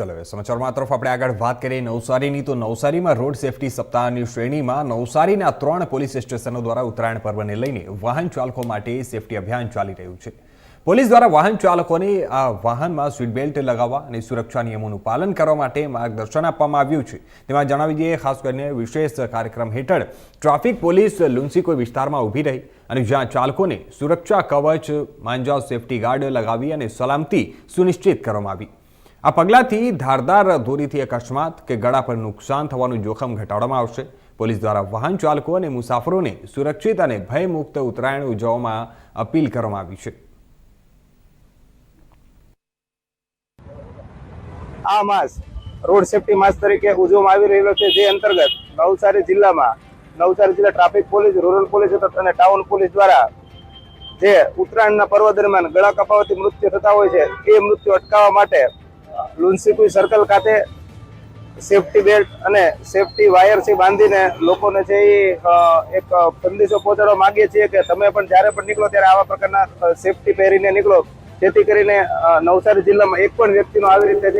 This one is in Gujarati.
ચલો હવે સમાચારમાં તરફ આપણે આગળ વાત કરીએ નવસારીની તો નવસારીમાં રોડ સેફટી સપ્તાહની શ્રેણીમાં નવસારીના 3 પોલીસ સ્ટેશનો દ્વારા ઉત્તરાયણ પર્વને લઈને વાહન ચાલકો માટે સેફટી અભિયાન ચાલી રહ્યું છે। પોલીસ દ્વારા વાહન ચાલકોને આ વાહનમાં સીટ બેલ્ટ લગાવવા અને સુરક્ષા નિયમોનું પાલન કરવા માટે માર્ગદર્શન આપવામાં આવ્યું છે। તેમાં જણાવી દઈએ ખાસ કરીને વિશેષ કાર્યક્રમ હેઠળ ટ્રાફિક પોલીસ લુન્સીકોઈ વિસ્તારમાં ઊભી રહી અને જ્યાં ચાલકોને સુરક્ષા કવચ માંજા સેફટી ગાર્ડ લગાવી અને સલામતી સુનિશ્ચિત કરવામાં આવી। આ પગલાંથી ધારદાર દોરીથી અકસ્માત કે ગળા પર નુકસાન થવાનું જોખમ ઘટાડવામાં આવશે। પોલીસ દ્વારા વાહન ચાલકો અને મુસાફરોને સુરક્ષિત અને ભયમુક્ત ઉત્તરાયણ ઉજવવામાં અપીલ કરવામાં આવી છે। આ માસ રોડ સેફટી માસ તરીકે ઉજવવામાં આવી રહ્યો છે, જે અંતર્ગત નવસારી જિલ્લા ટ્રાફિક પોલીસ, રૂરલ પોલીસ અને ટાઉન પોલીસ દ્વારા જે ઉત્તરાયણના પર્વ દરમિયાન ગળા કપાવાથી મૃત્યુ થતા હોય છે એ મૃત્યુ અટકાવવા માટે લુન્સીકુઈ સર્કલ ખાતે સેફટી બેલ્ટ અને સેફટી વાયરથી બાંધીને લોકોને છે એક સંદેશો પહોંચાડવા માંગીએ છીએ કે તમે પણ જ્યારે પણ નીકળો ત્યારે આવા પ્રકારના સેફટી પહેરીને નીકળો, જેથી કરીને નવસારી જિલ્લામાં એક પણ વ્યક્તિનો આવી રીતે